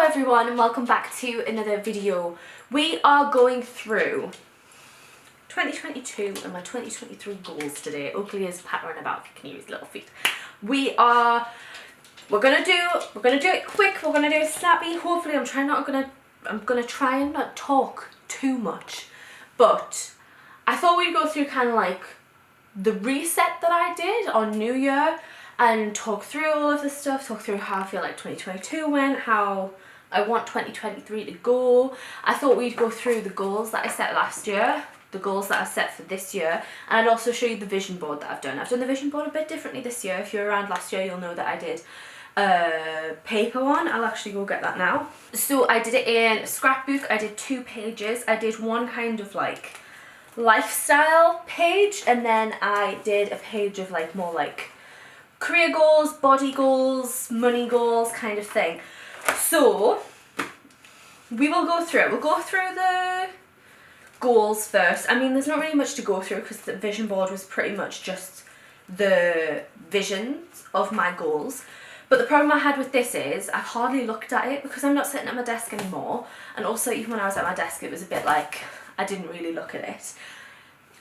everyone and welcome back to another video. We are going through 2022 and my 2023 goals today. Oakley is pattering about, if you can hear his little feet. We're gonna do it quick, we're gonna do it snappy. Hopefully I'm gonna try and not talk too much. But I thought we'd go through kind of like the reset that I did on New Year and talk through all of this stuff, talk through how I feel like 2022 went, how I want 2023 to go. I thought we'd go through the goals that I set last year, the goals that I set for this year, and I'd also show you the vision board that I've done. I've done the vision board a bit differently this year. If you're around last year, you'll know that I did a paper one. I'll actually go get that now. So I did it in a scrapbook. I did 2 pages. I did one kind of like lifestyle page, and then I did a page of like more like career goals, body goals, money goals kind of thing. So we will go through it. We'll go through the goals first. I mean, there's not really much to go through because the vision board was pretty much just the visions of my goals. But the problem I had with this is I've hardly looked at it because I'm not sitting at my desk anymore. And also even when I was at my desk, it was a bit like I didn't really look at it.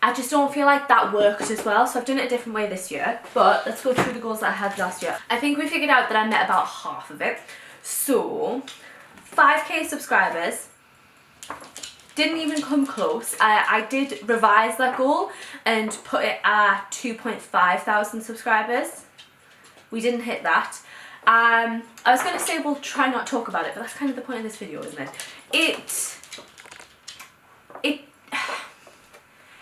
I just don't feel like that worked as well, so I've done it a different way this year. But let's go through the goals that I had last year. I think we figured out that I met about half of it. So 5k subscribers, didn't even come close. I did revise that goal and put it at 2,500 subscribers. We didn't hit that. I was going to say we'll try not talk about it, but that's kind of the point of this video, isn't it?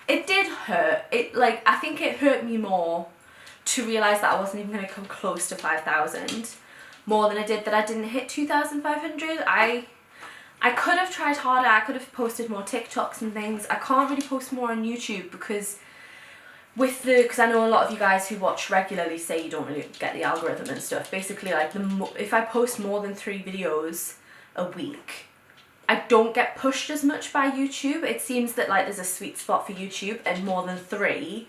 It did hurt. I think it hurt me more to realise that I wasn't even going to come close to 5,000 more than I did that I didn't hit 2,500. I could have tried harder. I could have posted more TikToks and things. I can't really post more on YouTube because I know a lot of you guys who watch regularly say you don't really get the algorithm and stuff. Basically, like if I post more than 3 videos a week, I don't get pushed as much by YouTube. It seems that like there's a sweet spot for YouTube, and more than 3,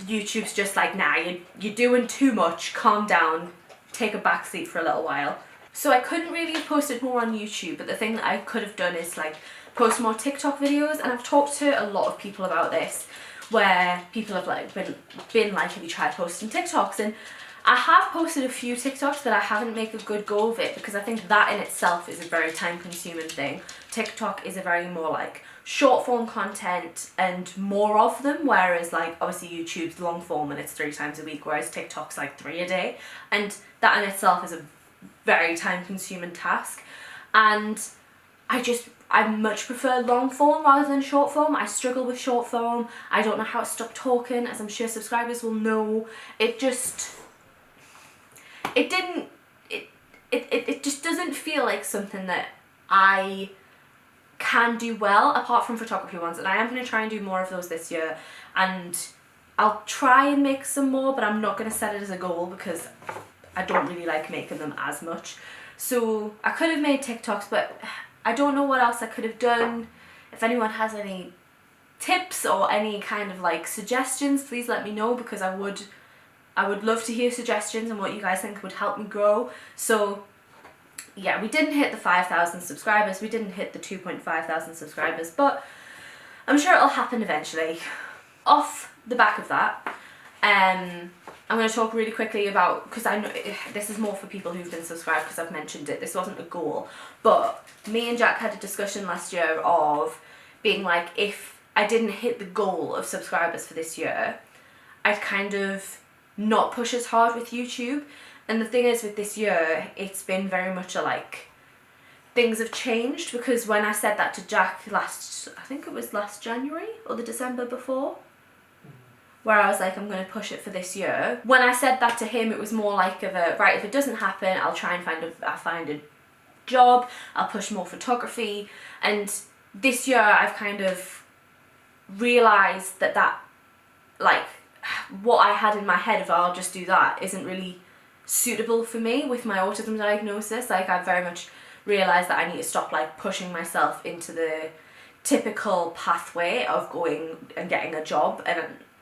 YouTube's just like, nah, you're doing too much, calm down, take a back seat for a little while. So I couldn't really have posted more on YouTube, but the thing that I could have done is like post more TikTok videos, and I've talked to a lot of people about this, where people have like been like, have you tried posting TikToks? And I have posted a few TikToks, but I haven't made a good go of it because I think that in itself is a very time consuming thing. TikTok is a very more like short form content and more of them, whereas like obviously YouTube's long form and it's 3 times a week, whereas TikTok's like 3 a day, and that in itself is a very time consuming task. And I much prefer long form rather than short form. I struggle with short form. I don't know how to stop talking, as I'm sure subscribers will know. It just doesn't feel like something that I can do well, apart from photography ones, and I am going to try and do more of those this year, and I'll try and make some more, but I'm not going to set it as a goal because I don't really like making them as much. So I could have made TikToks, but I don't know what else I could have done. If anyone has any tips or any kind of like suggestions, please let me know, because I would love to hear suggestions and what you guys think would help me grow. So yeah, we didn't hit the 5,000 subscribers, we didn't hit the 2,500 subscribers, but I'm sure it'll happen eventually. Off the back of that, I'm going to talk really quickly about, because I know this is more for people who've been subscribed because I've mentioned it, this wasn't a goal, but me and Jack had a discussion last year of being like, if I didn't hit the goal of subscribers for this year, I'd kind of not push as hard with YouTube. And the thing is, with this year, it's been very much a like, things have changed, because when I said that to Jack I think it was last January or the December before, where I was like, I'm going to push it for this year. When I said that to him, it was more like right, if it doesn't happen, I'll try and find a job, I'll push more photography. And this year I've kind of realised that like what I had in my head of I'll just do that isn't really suitable for me with my autism diagnosis. Like, I've very much realised that I need to stop like pushing myself into the typical pathway of going and getting a job, and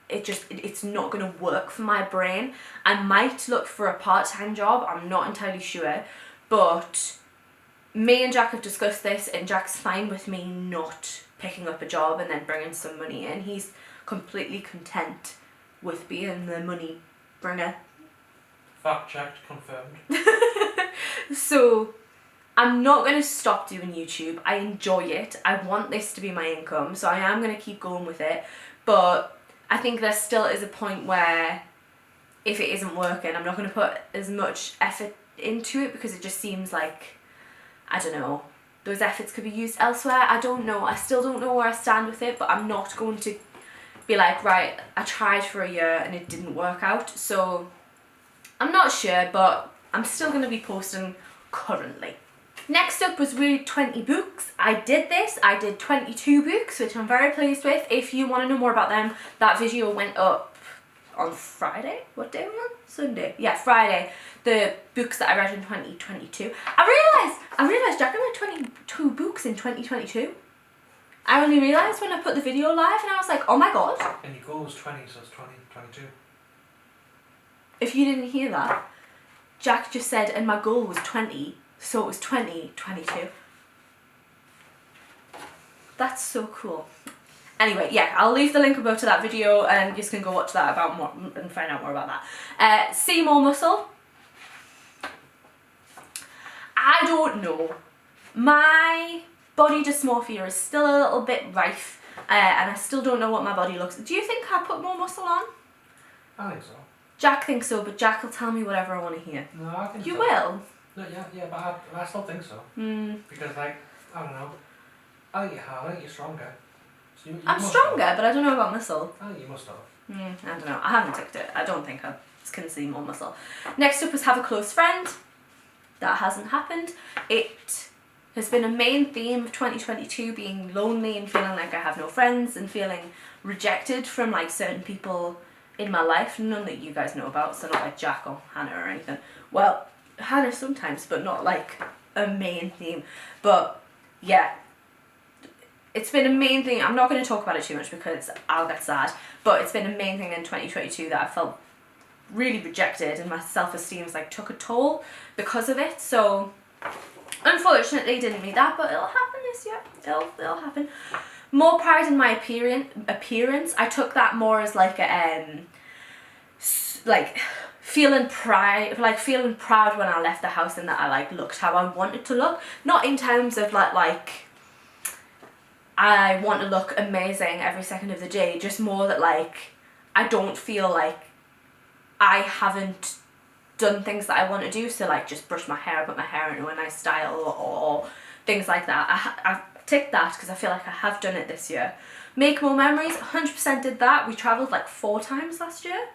it's not going to work for my brain. I might look for a part-time job, I'm not entirely sure, but me and Jack have discussed this, and Jack's fine with me not picking up a job and then bringing some money in. He's completely content with being the money bringer. Fact checked, confirmed. So I'm not going to stop doing YouTube. I enjoy it. I want this to be my income, so I am going to keep going with it. But I think there still is a point where if it isn't working, I'm not going to put as much effort into it, because it just seems like, I don't know, those efforts could be used elsewhere. I don't know. I still don't know where I stand with it, but I'm not going to be like, right, I tried for a year and it didn't work out. So I'm not sure, but I'm still going to be posting currently. Next up was read 20 books. I did 22 books, which I'm very pleased with. If you want to know more about them, that video went up on Friday. What day was it? Sunday. Yeah, Friday. The books that I read in 2022. I realised Jack read 22 books in 2022. I only realised when I put the video live, and I was like, oh my god. And your goal was 20, so it's 20, 22. If you didn't hear that, Jack just said, and my goal was 20, so it was 2022. That's so cool. Anyway, yeah, I'll leave the link above to that video, and you can go watch that about more and find out more about that. See more muscle. I don't know. My body dysmorphia is still a little bit rife, and I still don't know what my body looks like. Do you think I put more muscle on? I think so. Jack thinks so, but Jack will tell me whatever I want to hear. No, I think you so. will? No, yeah, but I still think so. Because, like, I don't know. I think you're stronger. So you I'm stronger, but I don't know about muscle. I think you must have. I don't know. I haven't ticked it. I don't think I can see more muscle. Next up was have a close friend. That hasn't happened. It has been a main theme of 2022, being lonely and feeling like I have no friends and feeling rejected from like certain people in my life, none that you guys know about, so not like Jack or Hannah or anything. Well, Hannah sometimes, but not like a main theme. But yeah, it's been a main thing. I'm not going to talk about it too much because I'll get sad, but it's been a main thing in 2022 that I felt really rejected, and my self-esteem like took a toll because of it. So unfortunately didn't meet that, but it'll happen this year. It'll happen. More pride in my appearance. I took that more as like a like feeling proud when I left the house, and that I like looked how I wanted to look. Not in terms of like I want to look amazing every second of the day, just more that like I don't feel like I haven't done things that I want to do, so like just brush my hair, put my hair into a nice style, or things like that. I've ticked that because I feel like I have done it this year. Make more memories, 100% did that. We travelled like 4 times last year,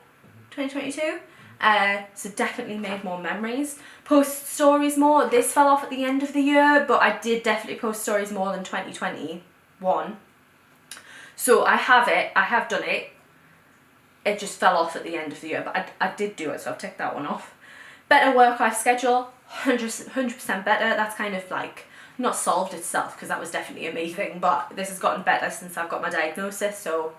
2022. So definitely made more memories. Post stories more. This fell off at the end of the year, but I did definitely post stories more than 2021. So I have done it. It just fell off at the end of the year, but I did do it, so I've ticked that one off. Better work-life schedule, 100% better. That's kind of like not solved itself, because that was definitely a me thing, but this has gotten better since I've got my diagnosis, so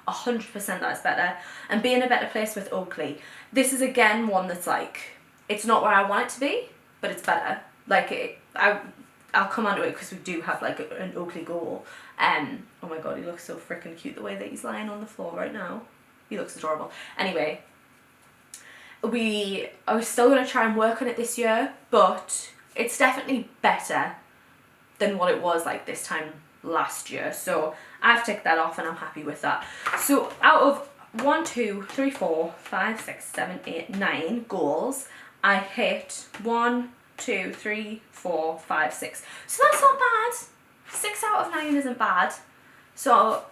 100% that's better. And be in a better place with Oakley. This is again one that's like, it's not where I want it to be, but it's better. Like I'll come onto it because we do have like an Oakley goal. Oh my god, he looks so freaking cute the way that he's lying on the floor right now. He looks adorable. Anyway, I was still going to try and work on it this year, but it's definitely better than what it was like this time last year. So I've ticked that off and I'm happy with that. So out of 1, 2, 3, 4, 5, 6, 7, 8, 9 goals, I hit 1, 2, 3, 4, 5, 6. So that's not bad. 6 out of 9 isn't bad. So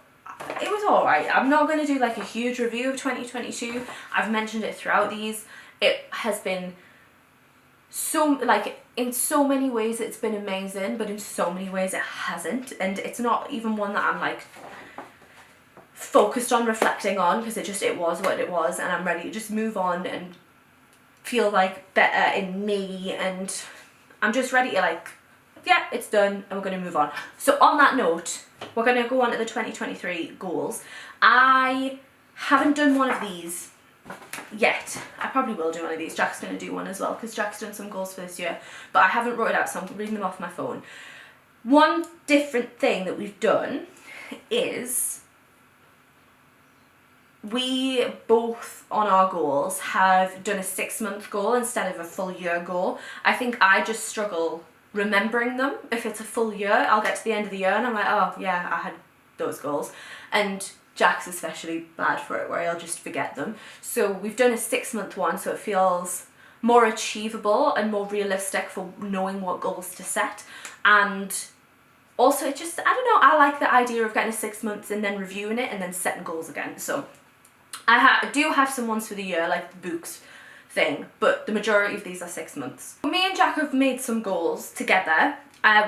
it was alright. I'm not going to do like a huge review of 2022. I've mentioned it throughout these. It has been so, like, in so many ways it's been amazing, but in so many ways it hasn't. And it's not even one that I'm like focused on reflecting on, because it was what it was, and I'm ready to just move on and feel like better in me, and I'm just ready to like, yeah, it's done and we're going to move on. So on that note, we're going to go on to the 2023 goals. I haven't done one of these yet. I probably will do one of these. Jack's going to do one as well because Jack's done some goals for this year, but I haven't wrote it out, so I'm reading them off my phone. One different thing that we've done is we both on our goals have done a 6-month goal instead of a full year goal. I think I just struggle remembering them. If it's a full year, I'll get to the end of the year and I'm like, oh yeah, I had those goals. And Jack's especially bad for it, where I'll just forget them. So we've done a 6-month one, so it feels more achievable and more realistic for knowing what goals to set. And also it just, I don't know, I like the idea of getting a 6 months and then reviewing it and then setting goals again. So I do have some ones for the year, like the books thing, but the majority of these are 6 months. Me and Jack have made some goals together.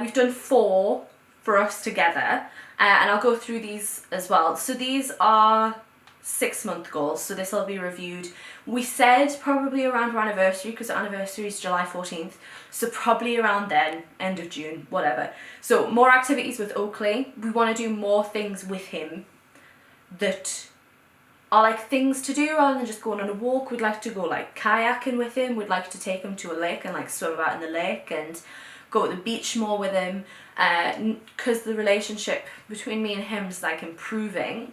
We've done 4 for us together, and I'll go through these as well. So these are 6-month goals, so this will be reviewed. We said probably around our anniversary, because our anniversary is July 14th, so probably around then, end of June, whatever. So more activities with Oakley. We want to do more things with him that are like things to do rather than just going on a walk. We'd like to go like kayaking with him. We'd like to take him to a lake and like swim about in the lake and go to the beach more with him, because the relationship between me and him is like improving.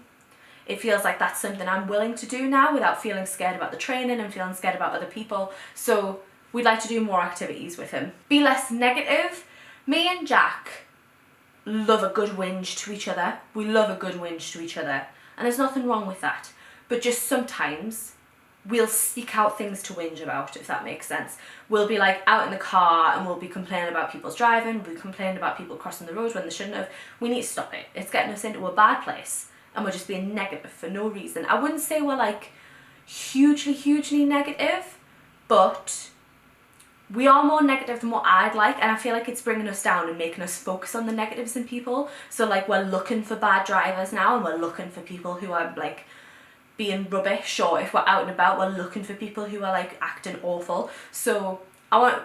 It feels like that's something I'm willing to do now without feeling scared about the training and feeling scared about other people. So we'd like to do more activities with him. Be less negative. Me and Jack love a good whinge to each other. We love a good whinge to each other, and there's nothing wrong with that. But just sometimes we'll seek out things to whinge about, if that makes sense. We'll be like out in the car and we'll be complaining about people's driving, we'll be complaining about people crossing the road when they shouldn't have. We need to stop it. It's getting us into a bad place and we're just being negative for no reason. I wouldn't say we're like hugely negative, but we are more negative than what I'd like, and I feel like it's bringing us down and making us focus on the negatives in people. So like we're looking for bad drivers now, and we're looking for people who are like being rubbish, or if we're out and about we're looking for people who are like acting awful. So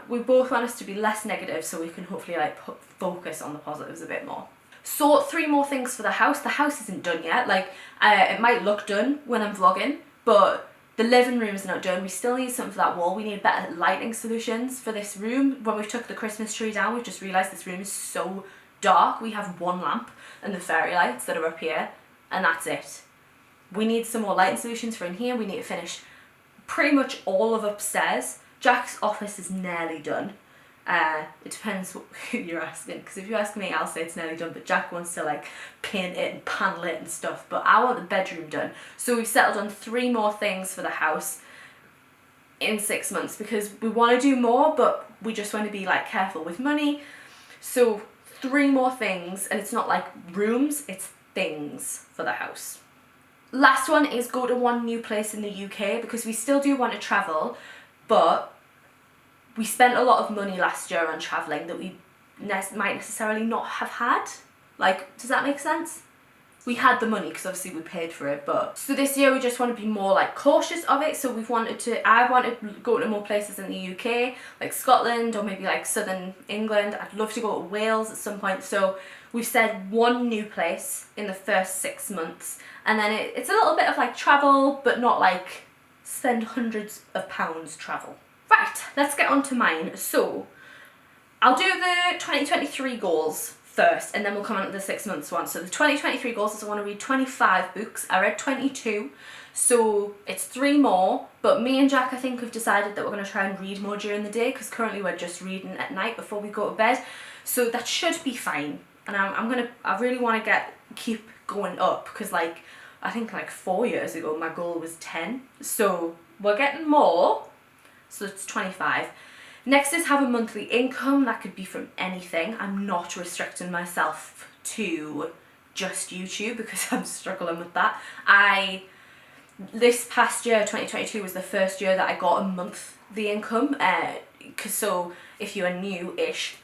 we both want us to be less negative so we can hopefully like focus on the positives a bit more. So 3 more things for the house. The house isn't done yet. Like it might look done when I'm vlogging, but the living room is not done. We still need something for that wall. We need better lighting solutions for this room. When we took the Christmas tree down, we've just realised this room is so dark. We have 1 lamp and the fairy lights that are up here, and that's it. We need some more lighting solutions for in here. We need to finish pretty much all of upstairs. Jack's office is nearly done. It depends who you're asking, because if you ask me, I'll say it's nearly done, but Jack wants to like paint it and panel it and stuff, but I want the bedroom done. So we've settled on 3 more things for the house in 6 months, because we want to do more, but we just want to be like careful with money. So 3 more things, and it's not like rooms, it's things for the house. Last one is go to 1 new place in the UK, because we still do want to travel, but we spent a lot of money last year on travelling that we might necessarily not have had. Like, does that make sense? We had the money because obviously we paid for it, but so this year we just want to be more like cautious of it. So I wanted to go to more places in the UK, like Scotland or maybe like southern England. I'd love to go to Wales at some point. So we've said 1 new place in the first 6 months, and then it's a little bit of like travel, but not like spend hundreds of pounds travel. Right, let's get on to mine. So I'll do the 2023 goals first, and then we'll come on to the 6 months one. So the 2023 goals is I want to read 25 books. I read 22, so it's 3 more, but me and Jack I think have decided that we're going to try and read more during the day, because currently we're just reading at night before we go to bed, so that should be fine. And I really want to keep going up, because like I think like 4 years ago my goal was 10, so we're getting more. So it's 25. Next is have a monthly income. That could be from anything. I'm not restricting myself to just YouTube because I'm struggling with that. This past year, 2022, was the first year that I got a monthly income. So if you are new-ish,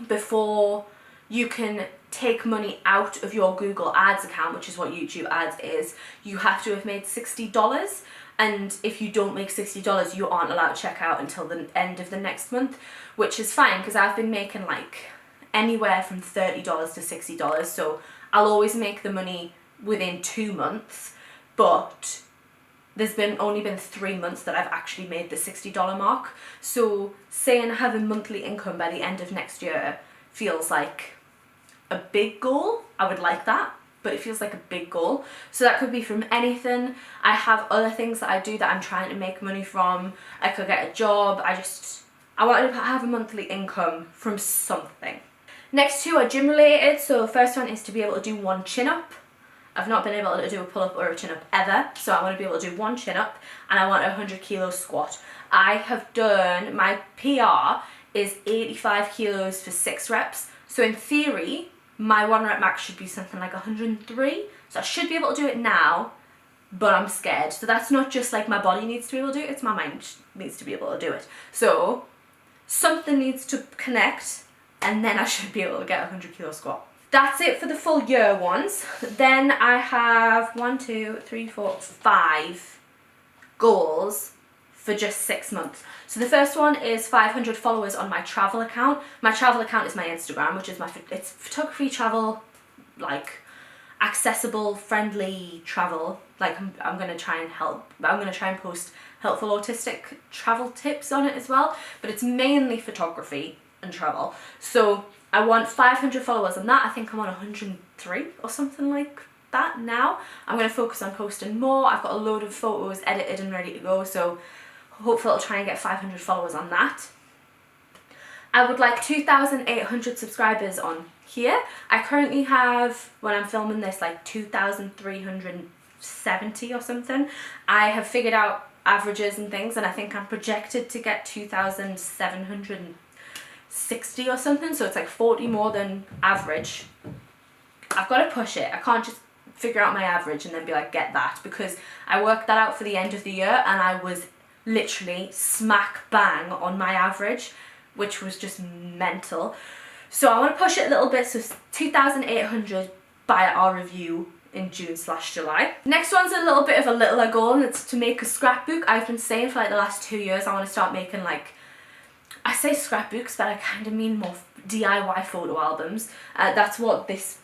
before you can take money out of your Google Ads account, which is what YouTube Ads is, you have to have made $60. And if you don't make $60, you aren't allowed to check out until the end of the next month, which is fine because I've been making like anywhere from $30 to $60. So I'll always make the money within 2 months, but there's only been 3 months that I've actually made the $60 mark. So saying I have a monthly income by the end of next year feels like a big goal. I would like that, but it feels like a big goal. So that could be from anything. I have other things that I do that I'm trying to make money from. I could get a job. I want to have a monthly income from something. Next two are gym related. So the first one is to be able to do one chin up. I've not been able to do a pull up or a chin up ever, so I want to be able to do one chin up, and I want a 100 kilo squat. I have done, my PR is 85 kilos for 6 reps. So in theory, my 1 rep max should be something like 103. So I should be able to do it now, but I'm scared. So that's not just like my body needs to be able to do it, it's my mind needs to be able to do it. So something needs to connect, and then I should be able to get a 100 kilo squat. That's it for the full year ones. Then I have 5 goals for just 6 months. So the first one is 500 followers on my travel account. My travel account is my Instagram, which is it's photography, travel, like accessible, friendly travel. Like I'm gonna try and post helpful autistic travel tips on it as well, but it's mainly photography and travel. So I want 500 followers on that. I think I'm on 103 or something like that now. I'm going to focus on posting more. I've got a load of photos edited and ready to go, so hopefully I'll try and get 500 followers on that. I would like 2,800 subscribers on here. I currently have, when I'm filming this, like 2,370 or something. I have figured out averages and things, and I think I'm projected to get 2,760 or something, so it's like 40 more than average. I've got to push it. I can't just figure out my average and then be like, get that, because I worked that out for the end of the year and I was literally smack bang on my average, which was just mental. So I want to push it a little bit, so 2,800 by our review in June/July. Next one's a little bit of a littler goal, and it's to make a scrapbook. I've been saying for like the last 2 years I want to start making, like, I say scrapbooks, but I kind of mean more DIY photo albums. That's what this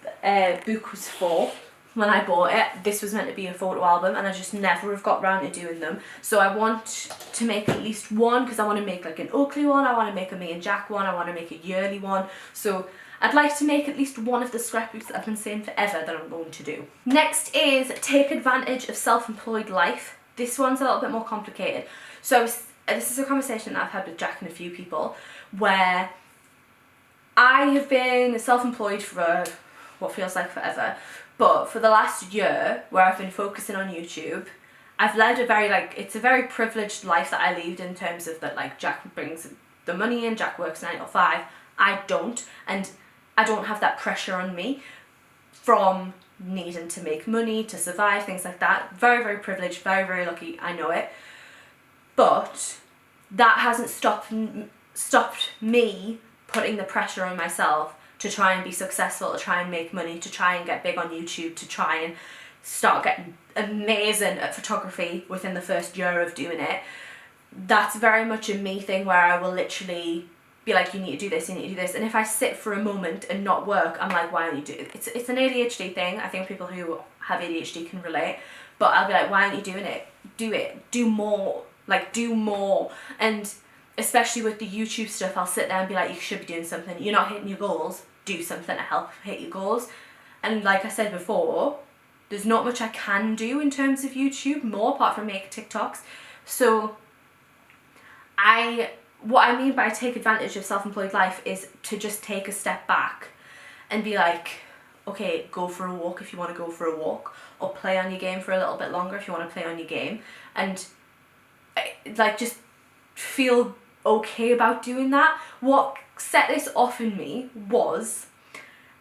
book was for. When I bought it, this was meant to be a photo album, and I just never have got round to doing them. So I want to make at least one, because I want to make like an Oakley one, I want to make a me and Jack one, I want to make a yearly one. So I'd like to make at least one of the scrapbooks that I've been saying forever that I'm going to do. Next is take advantage of self-employed life. This one's a little bit more complicated. So this is a conversation that I've had with Jack and a few people, where I have been self-employed for what feels like forever, but for the last year, where I've been focusing on YouTube, I've led a very, like, it's a very privileged life that I lead, in terms of that, like, Jack brings the money in, Jack works 9 to 5, I don't, and I don't have that pressure on me from needing to make money, to survive, things like that. Very, very privileged, very, very lucky, I know it. But that hasn't stopped me putting the pressure on myself to try and be successful, to try and make money, to try and get big on YouTube, to try and start getting amazing at photography within the first year of doing it. That's very much a me thing, where I will literally be like, you need to do this, you need to do this. And if I sit for a moment and not work, I'm like, why don't you do it? It's an ADHD thing. I think people who have ADHD can relate. But I'll be like, why aren't you doing it? Do it. Do more. Like, do more. And especially with the YouTube stuff, I'll sit there and be like, you should be doing something. You're not hitting your goals. Do something to help hit your goals. And like I said before, there's not much I can do in terms of YouTube more, apart from make TikToks. So what I mean by take advantage of self-employed life is to just take a step back and be like, okay, go for a walk if you want to go for a walk, or play on your game for a little bit longer if you want to play on your game, and like just feel okay about doing that. What set this off in me was,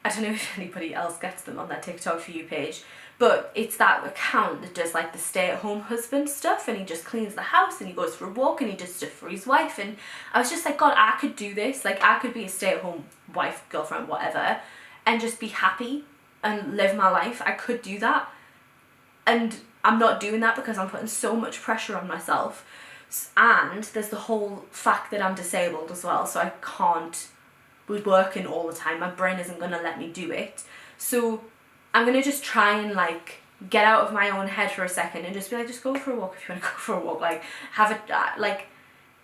I don't know if anybody else gets them on that TikTok For You page, but it's that account that does like the stay-at-home husband stuff, and he just cleans the house and he goes for a walk and he does stuff for his wife. And I was just like, God, I could do this. Like, I could be a stay-at-home wife, girlfriend, whatever, and just be happy and live my life. I could do that, and I'm not doing that because I'm putting so much pressure on myself. And there's the whole fact that I'm disabled as well, so I can't be working all the time. My brain isn't going to let me do it. So I'm going to just try and like get out of my own head for a second and just be like, just go for a walk if you want to go for a walk. Like, have a, like,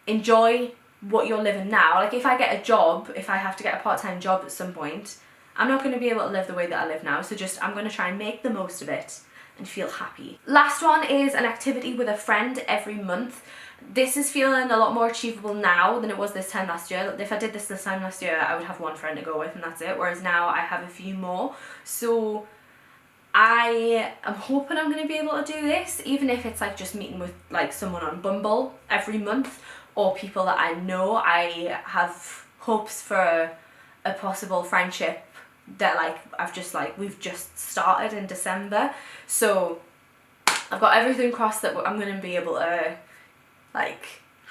enjoy what you're living now. Like, if I get a job, if I have to get a part-time job at some point, I'm not going to be able to live the way that I live now. So just, I'm going to try and make the most of it and feel happy. Last one is an activity with a friend every month. This is feeling a lot more achievable now than it was this time last year. If I did this time last year, I would have one friend to go with and that's it. Whereas now I have a few more. So I am hoping I'm going to be able to do this, even if it's like just meeting with like someone on Bumble every month, or people that I know. I have hopes for a possible friendship that like we've just started in December. So I've got everything crossed that I'm going to be able to like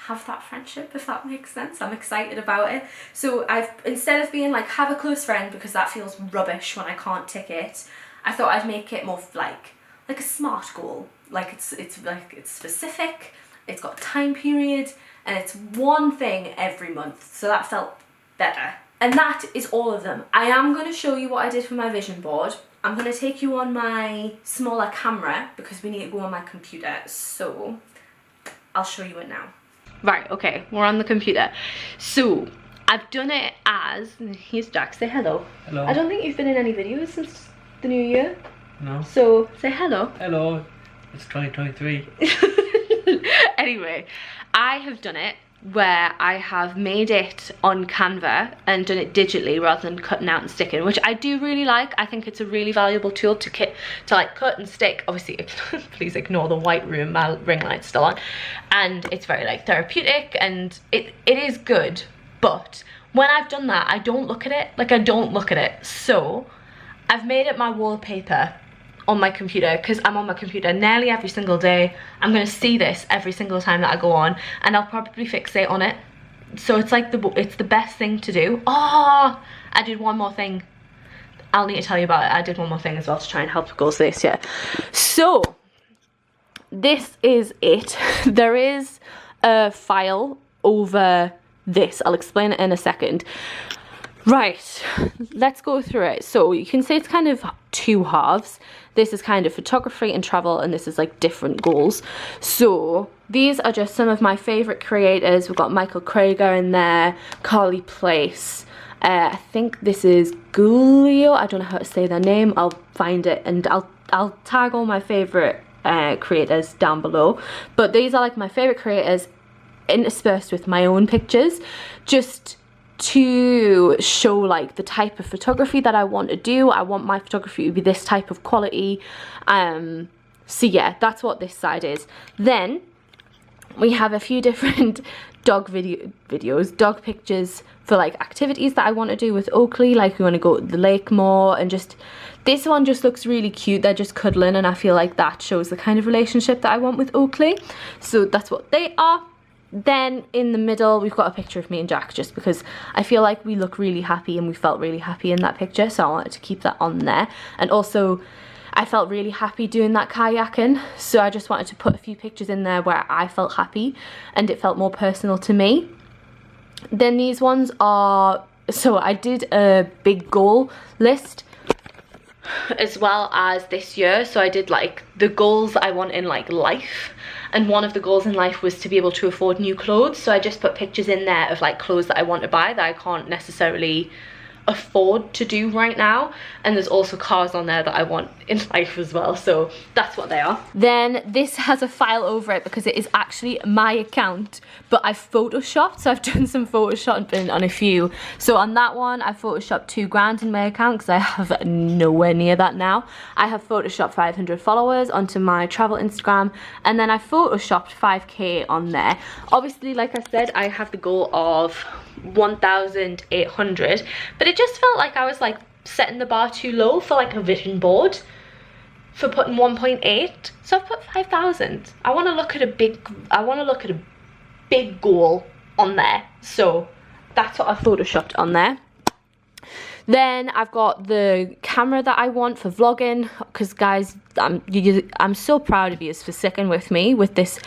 have that friendship, if that makes sense. I'm excited about it. So I've, instead of being like have a close friend, because that feels rubbish when I can't tick it, I thought I'd make it more like a SMART goal. Like it's like it's specific, it's got a time period, and it's one thing every month. So that felt better. And that is all of them. I am going to show you what I did for my vision board. I'm going to take you on my smaller camera because we need to go on my computer. So I'll show you it now. Right, okay, we're on the computer. So I've done it as, here's Jack, say hello. Hello. I don't think you've been in any videos since the new year. No. So say hello. Hello. It's 2023. Anyway, I have done it where I have made it on Canva and done it digitally rather than cutting out and sticking, which I do really like. I think it's a really valuable tool to like cut and stick. Obviously, please ignore the white room, my ring light's still on. And it's very like therapeutic and it is good. But when I've done that, I don't look at it. Like, I don't look at it. So I've made it my wallpaper on my computer, because I'm on my computer nearly every single day. I'm going to see this every single time that I go on, and I'll probably fixate on it. So it's like it's the best thing to do. Oh, I did one more thing. I'll need to tell you about it. I did one more thing as well to try and help goals this year. So this is it. There is a file over this. I'll explain it in a second. Right, let's go through it. So you can say it's kind of two halves. This is kind of photography and travel, and this is like different goals. So these are just some of my favorite creators. We've got Michael Krager in there, Carly Place. I think this is Gulio. I don't know how to say their name. I'll find it and I'll tag all my favorite creators down below. But these are like my favorite creators interspersed with my own pictures, just to show like the type of photography that I want to do. I want my photography to be this type of quality. So yeah, that's what this side is. Then we have a few different dog dog pictures for like activities that I want to do with Oakley. Like we want to go to the lake more, and just this one just looks really cute. They're just cuddling, and I feel like that shows the kind of relationship that I want with Oakley. So that's what they are. Then in the middle we've got a picture of me and Jack, just because I feel like we look really happy and we felt really happy in that picture, so I wanted to keep that on there. And also I felt really happy doing that kayaking, so I just wanted to put a few pictures in there where I felt happy and it felt more personal to me. Then these ones are, so I did a big goal list as well as this year. So I did like the goals I want in like life, and one of the goals in life was to be able to afford new clothes. So I just put pictures in there of like clothes that I want to buy that I can't necessarily afford to do right now. And there's also cars on there that I want in life as well, so that's what they are. Then this has a file over it because it is actually my account, but I've photoshopped, so I've done some photoshopping on a few. So on that one I photoshopped 2 grand in my account because I have nowhere near that now. I have photoshopped 500 followers onto my travel Instagram, and then I photoshopped 5k on there. Obviously, like I said, I have the goal of 1,800, but it just felt like I was like setting the bar too low for like a vision board for putting 1.8, so I've put 5,000. I want to look at a big goal on there, so that's what I photoshopped on there. Then I've got the camera that I want for vlogging, because guys, I'm so proud of you for sticking with me with this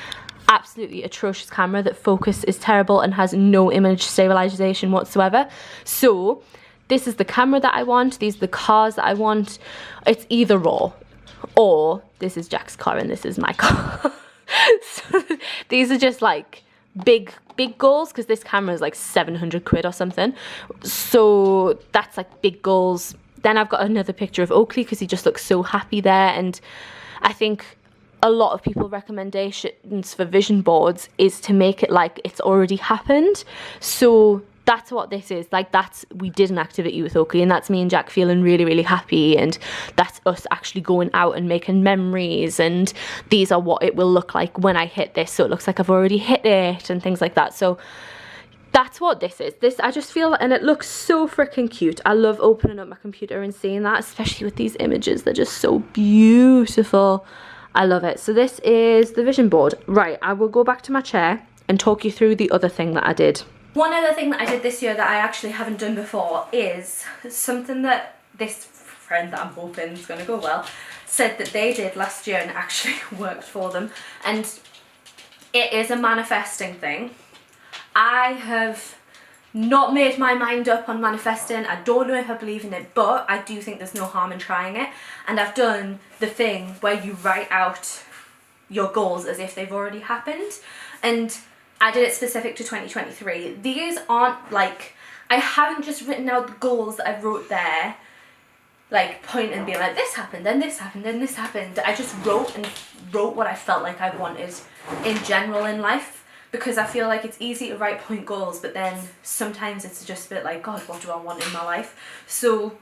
absolutely atrocious camera that focus is terrible and has no image stabilization whatsoever. So this is the camera that I want, these are the cars that I want. It's either or. or this is Jack's car and this is my car. So these are just like big goals, because this camera is like 700 quid or something, so that's like big goals. Then I've got another picture of Oakley because he just looks so happy there, and I think a lot of people's recommendations for vision boards is to make it like it's already happened. So that's what this is. Like, we did an activity with Oakley, and that's me and Jack feeling really, really happy, and that's us actually going out and making memories, and these are what it will look like when I hit this, so it looks like I've already hit it and things like that. So that's what this is. This, I just feel, and it looks so freaking cute. I love opening up my computer and seeing that, especially with these images. They're just so beautiful. I love it. So this is the vision board. Right, I will go back to my chair and talk you through the other thing that I did. One other thing that I did this year that I actually haven't done before is something that this friend that I'm hoping is going to go well said that they did last year and it actually worked for them. And it is a manifesting thing. I have not made my mind up on manifesting. I don't know if I believe in it, but I do think there's no harm in trying it. And I've done the thing where you write out your goals as if they've already happened. And I did it specific to 2023. These aren't like, I haven't just written out the goals that I wrote there, like point and being like, this happened, then this happened, then this happened. I just wrote what I felt like I wanted in general in life, because I feel like it's easy to write point goals, but then sometimes it's just a bit like, God, what do I want in my life? So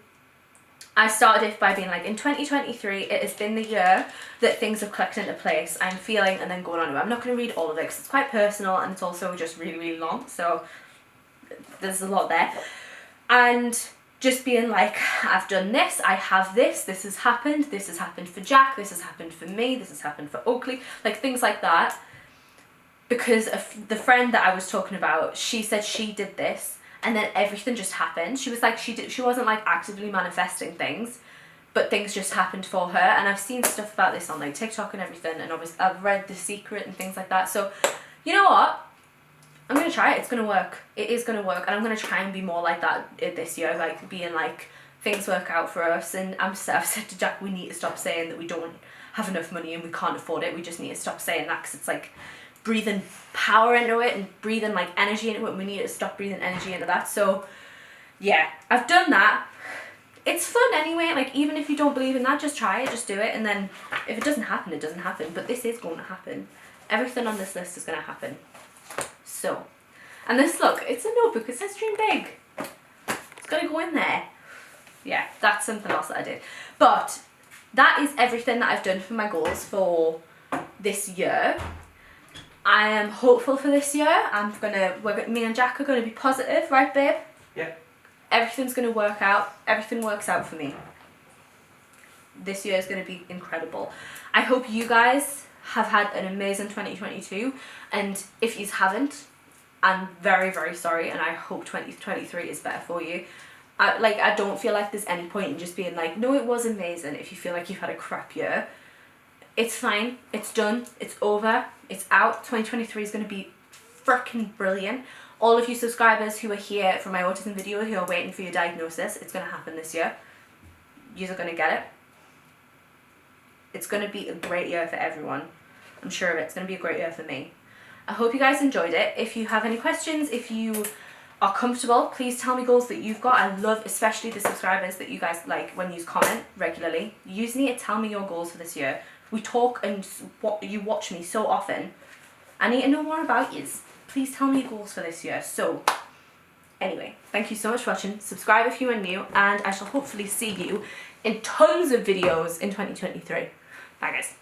I started it by being like, in 2023, it has been the year that things have clicked into place. I'm feeling, and then going on. I'm not going to read all of it because it's quite personal and it's also just really, really long. So there's a lot there. And just being like, I've done this, I have this has happened for Jack, this has happened for me, this has happened for Oakley, like things like that. Because of the friend that I was talking about, she said she did this, and then everything just happened. She was like, she wasn't like actively manifesting things, but things just happened for her. And I've seen stuff about this on like TikTok and everything, and obviously I've read The Secret and things like that. So you know what? I'm going to try it. It's going to work. It is going to work. And I'm going to try and be more like that this year, like being like, things work out for us. And I've said to Jack, we need to stop saying that we don't have enough money and we can't afford it. We just need to stop saying that, because it's like breathing power into it and breathing like energy into it, and we need to stop breathing energy into that. So yeah, I've done that. It's fun anyway. Like, even if you don't believe in that, just try it, just do it, and then if it doesn't happen, it doesn't happen. But this is going to happen. Everything on this list is going to happen. So, and this, look, it's a notebook. It says dream big. It's got to go in there. Yeah, that's something else that I did. But that is everything that I've done for my goals for this year. I am hopeful for this year. Me and Jack are going to be positive, right, babe? Yeah. Everything's going to work out. Everything works out for me. This year is going to be incredible. I hope you guys have had an amazing 2022, and if you haven't, I'm very, very sorry, and I hope 2023 is better for you. I don't feel like there's any point in just being like, no, it was amazing, if you feel like you've had a crap year. It's fine. It's done. It's over. It's out. 2023 is going to be freaking brilliant. All of you subscribers who are here for my autism video, who are waiting for your diagnosis, it's going to happen this year. You're going to get it. It's going to be a great year for everyone. I'm sure of it. It's going to be a great year for me. I hope you guys enjoyed it. If you have any questions, if you are comfortable, please tell me goals that you've got. I love especially the subscribers that you guys like when you comment regularly. You need to tell me your goals for this year. We talk and you watch me so often. I need to know more about you. Please tell me your goals for this year. So anyway, thank you so much for watching. Subscribe if you are new, and I shall hopefully see you in tons of videos in 2023. Bye guys.